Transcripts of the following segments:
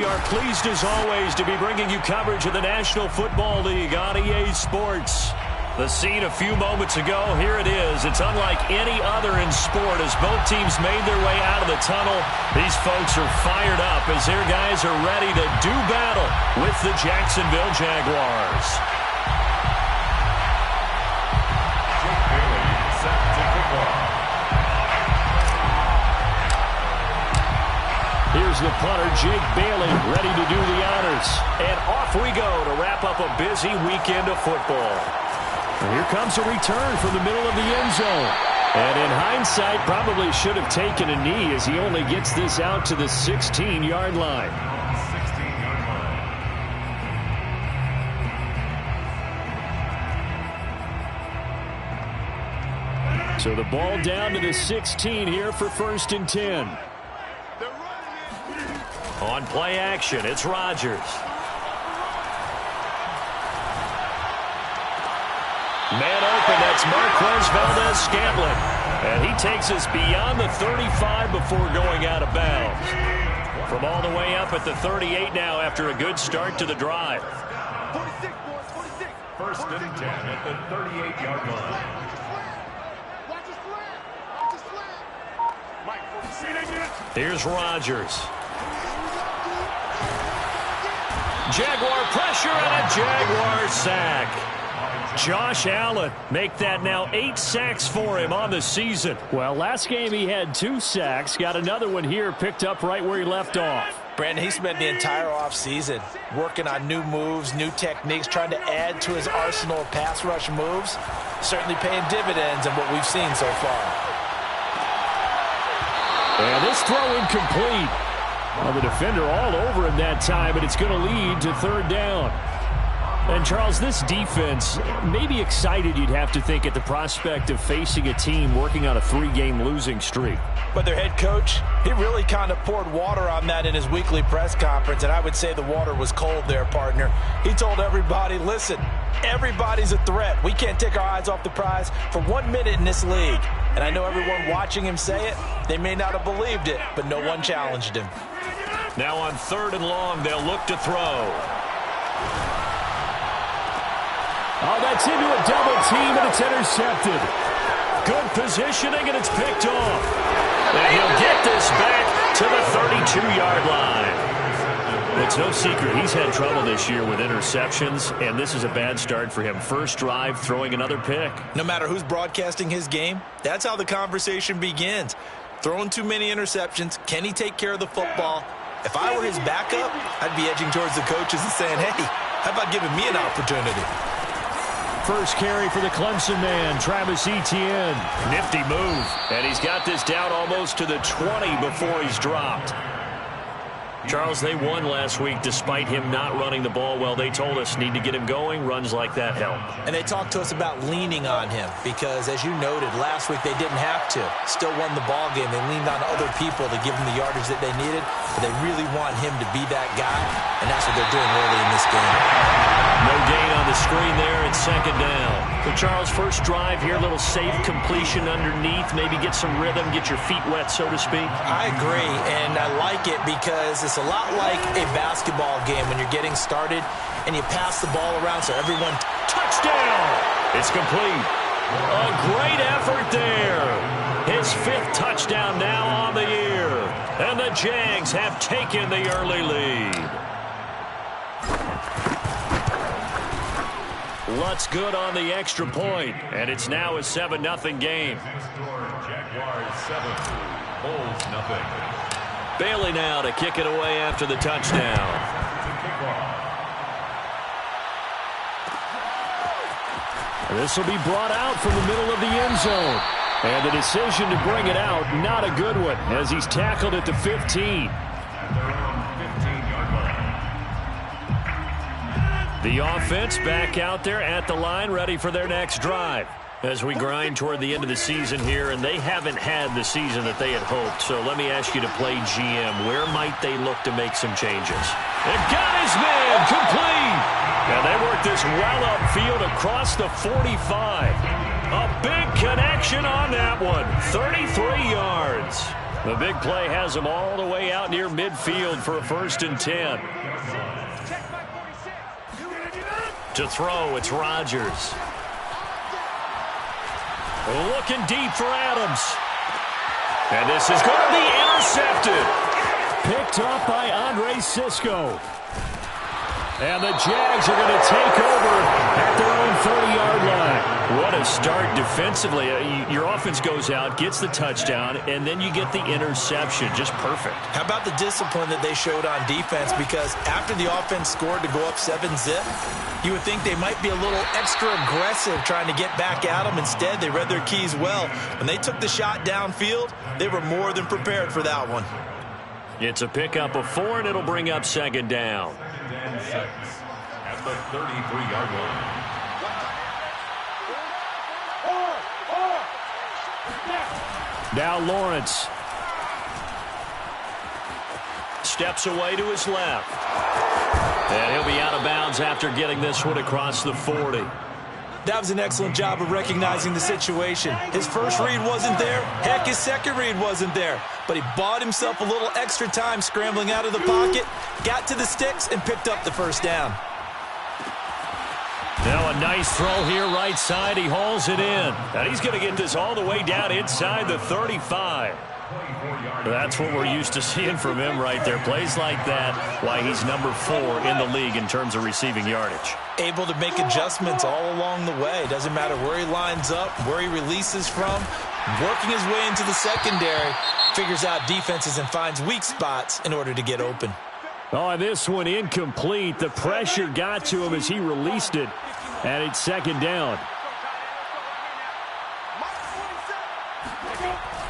we are pleased as always to be bringing you coverage of the National Football League on EA Sports. The scene a few moments ago, here it is. It's unlike any other in sport as both teams made their way out of the tunnel. These folks are fired up as their guys are ready to do battle with the Jacksonville Jaguars. Here's the punter, Jake Bailey, ready to do the honors. And off we go to wrap up a busy weekend of football. And here comes a return from the middle of the end zone. And in hindsight, probably should have taken a knee as he only gets this out to the 16-yard line. So the ball down to the 16 here for 1st and 10. On play action, it's Rodgers. Man open, that's Marquez Valdez-Scantling. And he takes us beyond the 35 before going out of bounds. From all the way up at the 38 now after a good start to the drive. 46, boys, 46. 1st and 10 at the 38-yard line. Here's Rodgers. Jaguar pressure and a Jaguar sack. Josh Allen make that now 8 sacks for him on the season. Well, last game he had 2 sacks. Got another one here picked up right where he left off. Brandon, he spent the entire offseason working on new moves, new techniques, trying to add to his arsenal of pass rush moves. Certainly paying dividends in what we've seen so far. And this throw incomplete. Well, the defender all over him that time, but it's going to lead to 3rd down. And, Charles, this defense may be excited, you'd have to think, at the prospect of facing a team working on a 3-game losing streak. But their head coach, he really kind of poured water on that in his weekly press conference, and I would say the water was cold there, partner. He told everybody, listen, everybody's a threat. We can't take our eyes off the prize for 1 minute in this league. And I know everyone watching him say it, they may not have believed it, but no one challenged him. Now on 3rd and long, they'll look to throw. Oh, that's into a double team, and it's intercepted. Good positioning, and it's picked off. And he'll get this back to the 32-yard line. It's no secret he's had trouble this year with interceptions, and this is a bad start for him. First drive, throwing another pick. No matter who's broadcasting his game, that's how the conversation begins. Throwing too many interceptions, can he take care of the football? If I were his backup, I'd be edging towards the coaches and saying, hey, how about giving me an opportunity? First carry for the Clemson man, Travis Etienne. Nifty move. And he's got this down almost to the 20 before he's dropped. Charles, they won last week despite him not running the ball well. They told us need to get him going. Runs like that help. And they talked to us about leaning on him because, as you noted, last week they didn't have to. Still won the ball game. They leaned on other people to give them the yardage that they needed. But they really want him to be that guy, and that's what they're doing early in this game. No gain on the screen there. It's 2nd down. So Charles, first drive here, little safe completion underneath. Maybe get some rhythm, get your feet wet, so to speak. I agree, and I like it because it's a lot like a basketball game when you're getting started and you pass the ball around so everyone... Touchdown! It's complete. A great effort there. His 5th touchdown now on the year. And the Jags have taken the early lead. Lutz good on the extra point, and it's now a 7-0 game. Jaguars 7, Bulls 0. Bailey now to kick it away after the touchdown. This will be brought out from the middle of the end zone. And the decision to bring it out, not a good one, as he's tackled at the 15. The offense back out there at the line, ready for their next drive. As we grind toward the end of the season here, and they haven't had the season that they had hoped. So let me ask you to play GM. Where might they look to make some changes? They've got his man complete. And they work this well upfield across the 45. A big connection on that one. 33 yards. The big play has him all the way out near midfield for a 1st and 10. To throw, it's Rodgers. Looking deep for Adams. And this is going to be intercepted. Picked up by Andre Sisco. And the Jags are going to take over at their own 30-yard line. What a start defensively. Your offense goes out, gets the touchdown, and then you get the interception. Just perfect. How about the discipline that they showed on defense? Because after the offense scored to go up 7-zip, you would think they might be a little extra aggressive trying to get back at them. Instead, they read their keys well. When they took the shot downfield, they were more than prepared for that one. It's a pickup of 4, and it'll bring up 2nd down. At the 33-yard line. Now Lawrence. Steps away to his left. And he'll be out of bounds after getting this one across the 40. That was an excellent job of recognizing the situation. His first read wasn't there. Heck, his second read wasn't there. But he bought himself a little extra time scrambling out of the pocket, got to the sticks, and picked up the 1st down. Now a nice throw here right side. He hauls it in. And he's going to get this all the way down inside the 35. That's what we're used to seeing from him right there. Plays like that, why he's number 4 in the league in terms of receiving yardage. Able to make adjustments all along the way. Doesn't matter where he lines up, where he releases from. Working his way into the secondary, figures out defenses and finds weak spots in order to get open. Oh, this one incomplete. The pressure got to him as he released it, and it's 2nd down.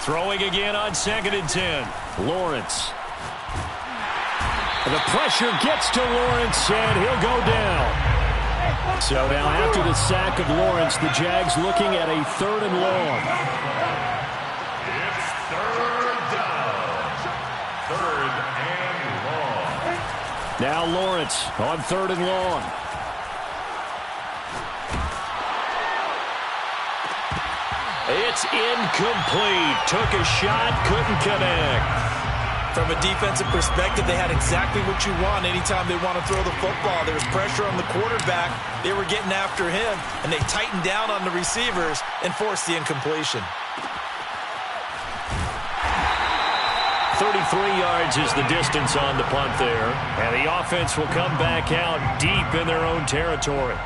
Throwing again on 2nd and 10. Lawrence. The pressure gets to Lawrence, and he'll go down. So now after the sack of Lawrence, the Jags looking at a 3rd and long. It's 3rd down. 3rd and long. Now Lawrence on 3rd and long. It's incomplete. Took a shot, couldn't connect. From a defensive perspective, they had exactly what you want anytime they want to throw the football. There was pressure on the quarterback. They were getting after him, and they tightened down on the receivers and forced the incompletion. 33 yards is the distance on the punt there. And the offense will come back out deep in their own territory.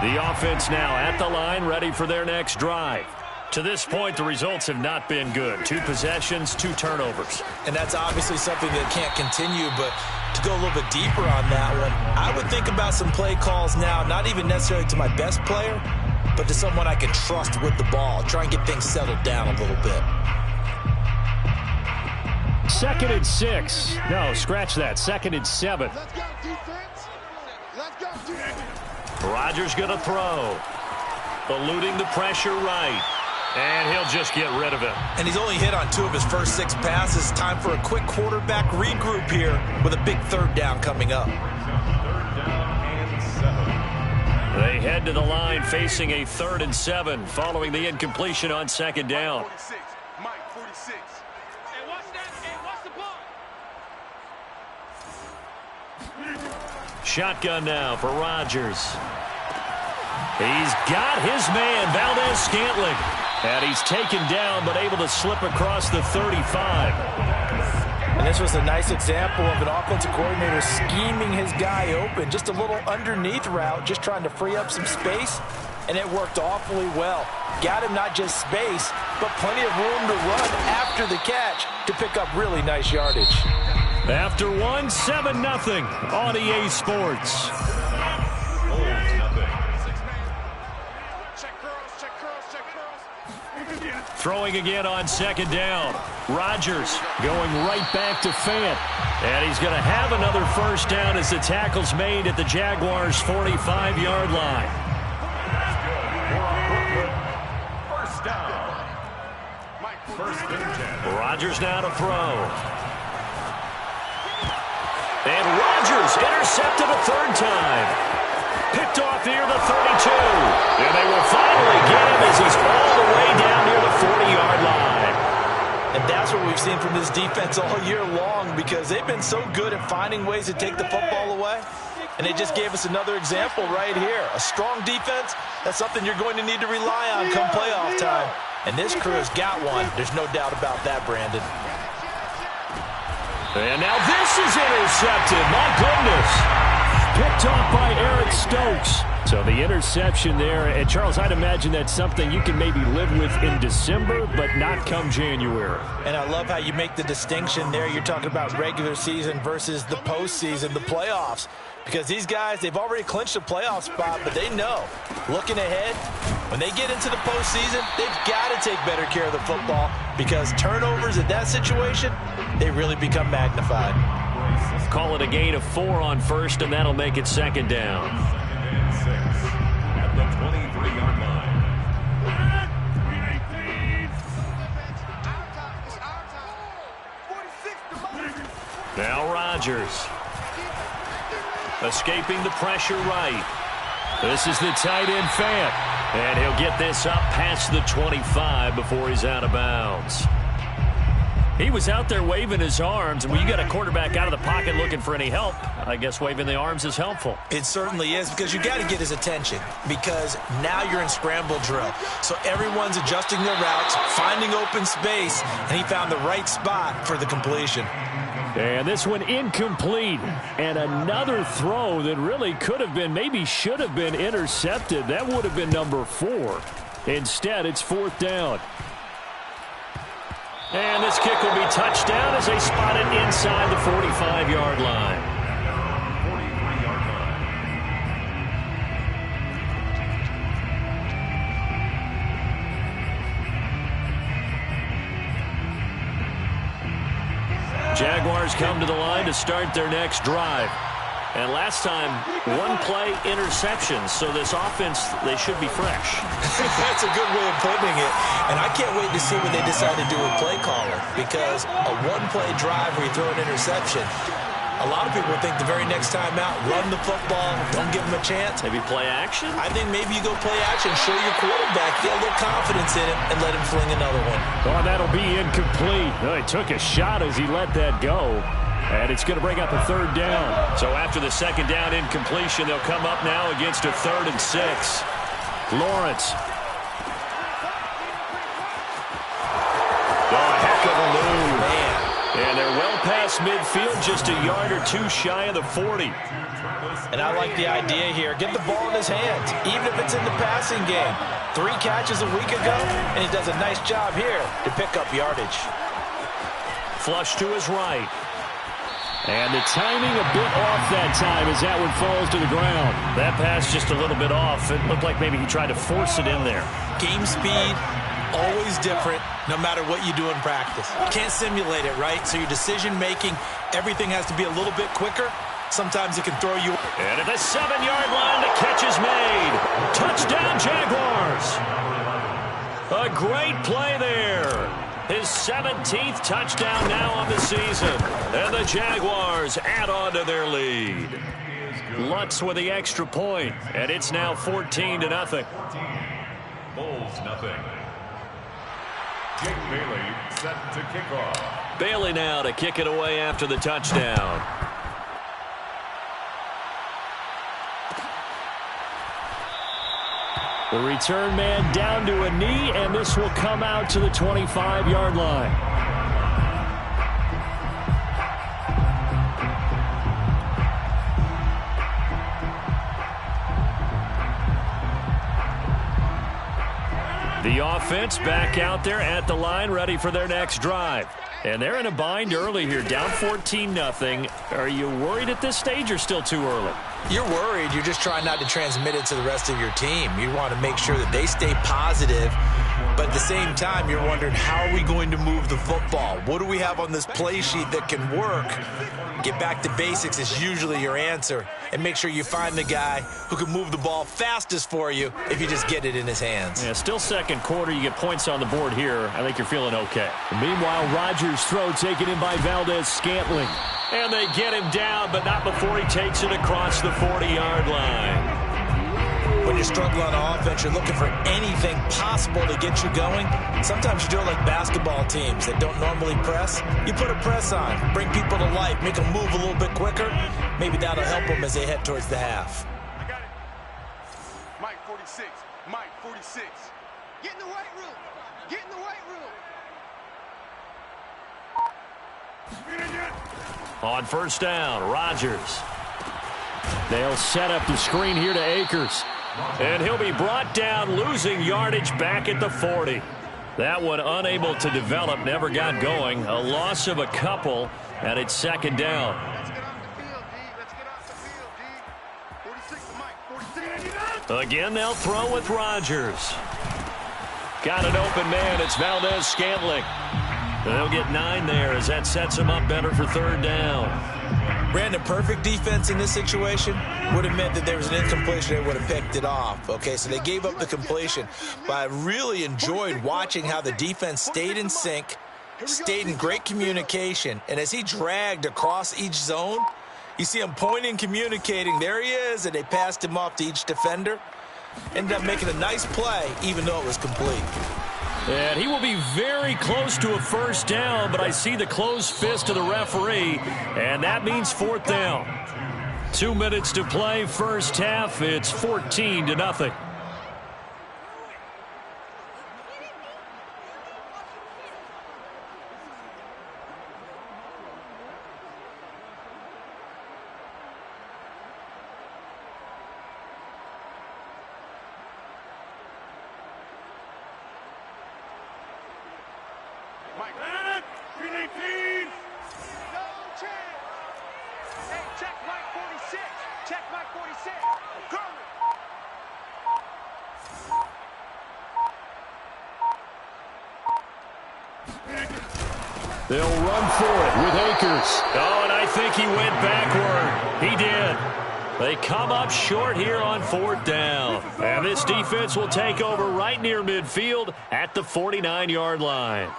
The offense now at the line, ready for their next drive. To this point, the results have not been good. 2 possessions, 2 turnovers. And that's obviously something that can't continue, but to go a little bit deeper on that one, I would think about some play calls now, not even necessarily to my best player, but to someone I can trust with the ball. Try and get things settled down a little bit. 2nd and 6. No, scratch that. 2nd and 7. Let's go, defense. Let's go, defense. Rodgers going to throw. Eluding the pressure right. And he'll just get rid of it. And he's only hit on 2 of his first 6 passes. Time for a quick quarterback regroup here with a big 3rd down coming up. 3rd down and 7. They head to the line facing a 3rd and 7 following the incompletion on 2nd down. 46. Mike, 46. Hey, watch that. Hey, watch the ball. Shotgun now for Rodgers. He's got his man, Valdez-Scantling. And he's taken down, but able to slip across the 35. And this was a nice example of an offensive coordinator scheming his guy open. Just a little underneath route, just trying to free up some space. And it worked awfully well. Got him not just space, but plenty of room to run after the catch to pick up really nice yardage. After 1, 7-0 on EA Sports. Throwing again on 2nd down. Rodgers going right back to Fant. And he's going to have another 1st down as the tackle's made at the Jaguars' 45-yard line. 1st down. 1st and 10. Rodgers now to throw. throws. Intercepted a third time. Picked off near the 32. And they will finally get him as he's all the way down near the 40-yard line. And that's what we've seen from this defense all year long, because they've been so good at finding ways to take the football away. And they just gave us another example right here. A strong defense, that's something you're going to need to rely on come playoff time. And this crew has got one. There's no doubt about that, Brandon. And now this is intercepted. My goodness. Picked off by Eric Stokes. So the interception there. And, Charles, I'd imagine that's something you can maybe live with in December, but not come January. And I love how you make the distinction there. You're talking about regular season versus the postseason, the playoffs. Because these guys, they've already clinched a playoff spot, but they know, looking ahead, when they get into the postseason, they've got to take better care of the football, because turnovers in that situation, they really become magnified. Call it a gain of 4 on first, and that'll make it second down. At the 23-yard line. Now Rodgers. Escaping the pressure right. This is the tight end Fant. And he'll get this up past the 25 before he's out of bounds. He was out there waving his arms, and when you got a quarterback out of the pocket looking for any help, I guess waving the arms is helpful. It certainly is, because you got to get his attention, because now you're in scramble drill. So everyone's adjusting their routes, finding open space, and he found the right spot for the completion. And this one incomplete. And another throw that really could have been, maybe should have been intercepted. That would have been number 4. Instead, it's 4th down. And this kick will be touchdown as they spot it inside the 45-yard line. 43-yard line. Jaguars come to the line to start their next drive. And last time, one-play interceptions. So this offense, they should be fresh. That's a good way of putting it. And I can't wait to see what they decide to do with play calling, because a one-play drive where you throw an interception, a lot of people think the very next time out, run the football, don't give them a chance. Maybe play action? I think maybe you go play action, show your quarterback, get a little confidence in him, and let him fling another one. Oh, that'll be incomplete. Oh, he took a shot as he let that go. And it's going to bring up a 3rd down. So after the 2nd down incompletion, they'll come up now against a 3rd and 6. Lawrence. Oh, heck of a move. Man. And they're well past midfield, just a yard or 2 shy of the 40. And I like the idea here. Get the ball in his hands, even if it's in the passing game. 3 catches a week ago, and he does a nice job here to pick up yardage. Flush to his right. And the timing a bit off that time as that one falls to the ground. That pass just a little bit off. It looked like maybe he tried to force it in there. Game speed, always different, no matter what you do in practice. You can't simulate it, right? So your decision-making, everything has to be a little bit quicker. Sometimes it can throw you. And at the 7-yard line, the catch is made. Touchdown, Jaguars. A great play there. His 17th touchdown now on the season. And the Jaguars add on to their lead. Lutz with the extra point, and it's now 14-0. Bulls nothing. Jake Bailey set to kick off. Bailey now to kick it away after the touchdown. The return man down to a knee, and this will come out to the 25-yard line. The offense back out there at the line, ready for their next drive. And they're in a bind early here, down 14-0. Are you worried at this stage or still too early? You're worried. You're just trying not to transmit it to the rest of your team. You want to make sure that they stay positive, but at the same time, you're wondering, how are we going to move the football? What do we have on this play sheet that can work? Get back to basics is usually your answer, and make sure you find the guy who can move the ball fastest for you if you just get it in his hands. Yeah, still second quarter. You get points on the board here. I think you're feeling okay. Meanwhile, Rodgers' throw taken in by Valdez-Scantling. And they get him down, but not before he takes it across the 40-yard line. When you're struggling on offense, you're looking for anything possible to get you going. Sometimes you do it like basketball teams that don't normally press. You put a press on, bring people to life, make them move a little bit quicker. Maybe that'll help them as they head towards the half. I got it. Mike 46. Mike 46. Get in the weight room. Get in the weight room. On first down, Rodgers. They'll set up the screen here to Akers. And he'll be brought down, losing yardage back at the 40. That one unable to develop, never got going. A loss of a couple, and it's second down. Let's get off the field, D. Let's get off the field, D. 46 to Mike. 46. Again, they'll throw with Rodgers. Got an open man. It's Valdez-Scantling. They'll get 9 there as that sets them up better for third down. Brandon, perfect defense in this situation would have meant that there was an incompletion. They would have picked it off. Okay, so they gave up the completion. But I really enjoyed watching how the defense stayed in sync, stayed in great communication. And as he dragged across each zone, you see him pointing, communicating. There he is, and they passed him off to each defender. Ended up making a nice play, even though it was complete. And he will be very close to a first down, but I see the closed fist of the referee, and that means fourth down. 2 minutes to play, first half. It's 14-0. Mike. 319. No chance. Hey, check Mike 46. Check Mike 46. Cover. They'll run for it with Akers. Oh, and I think he went backward. He did. They come up short here on fourth down. And this defense will take over right near midfield at the 49-yard line.